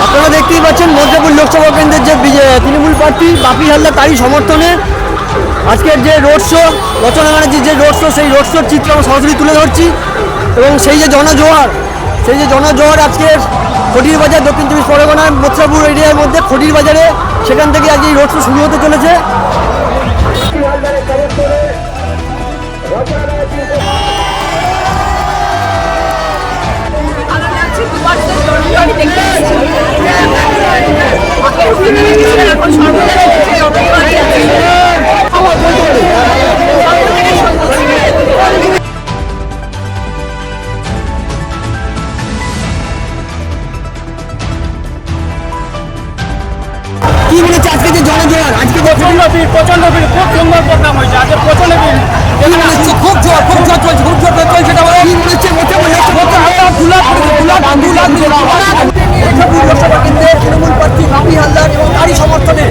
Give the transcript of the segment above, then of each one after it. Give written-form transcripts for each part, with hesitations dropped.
আপনারা দেখতেই পাচ্ছেন মধ্যপুর লোকসভা কেন্দ্রের যে তৃণমূল প্রার্থী বাপি হালদার তারই সমর্থনে আজকের যে রোড শো, রচনা ব্যানার্জির যে রোড শো, সেই রোড শোর চিত্র আমরা সরাসরি তুলে ধরছি। এবং সেই যে জনজোয়ার আজকের খটির বাজার, দক্ষিণ চব্বিশ পরগনার মথুরাপুর এরিয়ার মধ্যে খটির বাজারে, সেখান থেকে আজকে এই রোড শো শুরু হতে চলেছে। কি বলেছে আজকে যে জনজোয়ার, আজকে প্রচন্ড ভিড়, খুব সুন্দর প্রোগ্রাম হয়েছে আজকে, প্রচন্ড ভিড়। খুব জোর চলছে সেটা বলে কি বলেছে লোকসভা কেন্দ্রের তৃণমূল প্রার্থী বাপি হালদার এবং তারই সমর্থনে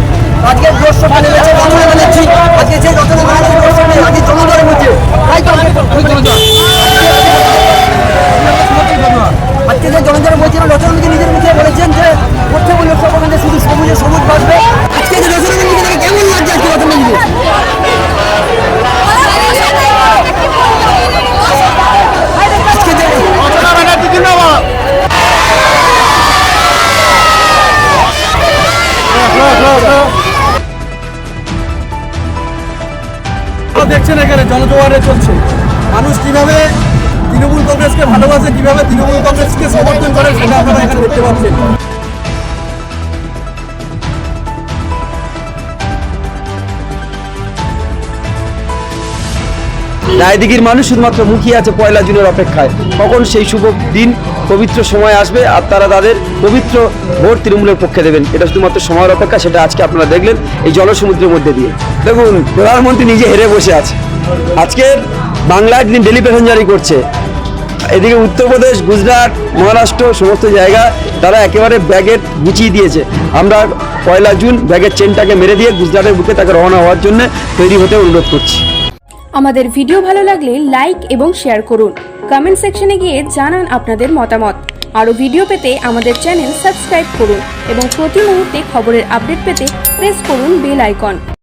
আজকের রোড শো নেমেছে রচনা ব্যানার্জি। আজকে সেই রচনা ব্যানার্জি রোড শো নেই, আজকে জনজোয়ারের মধ্যে আজকে যে জনজোয়ার বলছিল, রচনা ব্যানার্জি নিজের মুখে বলেছেন যে মধ্যপুর লোকসভা কেন্দ্রে শুধু সবুজ বাঁচবে। আজকে যে রচনা ব্যানার্জি কেমন লাগছে আজকে রচনা ব্যানার্জি? দেখছেন এখানে জনজোয়ারে চলছে, মানুষ কিভাবে তৃণমূল কংগ্রেসকে ভালোবাসে, কিভাবে তৃণমূল কংগ্রেসকে সমর্থন করে, সেটা আপনারা এখানে দেখতে পাচ্ছেন। রায়দিঘির মানুষ শুধুমাত্র মুখিয়ে আছে 1 জুনের অপেক্ষায়, কখন সেই শুভ দিন, পবিত্র সময় আসবে আর তারা তাদের পবিত্র ভোট তৃণমূলের পক্ষে দেবেন। এটা শুধুমাত্র সময়ের অপেক্ষা, সেটা আজকে আপনারা দেখলেন এই জনসমুদ্রের মধ্যে দিয়ে। দেখুন, প্রধানমন্ত্রী নিজে হেরে বসে আছে। আজকের বাংলায় তিনি ডেলি প্যাসেঞ্জারি করছে, এদিকে উত্তরপ্রদেশ, গুজরাট, মহারাষ্ট্র সমস্ত জায়গা তারা একেবারে ব্যাগেট গুছিয়ে দিয়েছে। আমরা 1 জুন ব্যাগের চেনটাকে মেরে দিয়ে গুজরাটের বুকে তাকে রওনা হওয়ার জন্য তৈরি হতে অনুরোধ করছি। আমাদের ভিডিও ভালো লাগলে লাইক এবং শেয়ার করুন। কমেন্ট সেকশনে গিয়ে জানান আপনাদের মতামত। আরও ভিডিও পেতে আমাদের চ্যানেল সাবস্ক্রাইব করুন এবং প্রতি মুহূর্তে খবরের আপডেট পেতে প্রেস করুন বেল আইকন।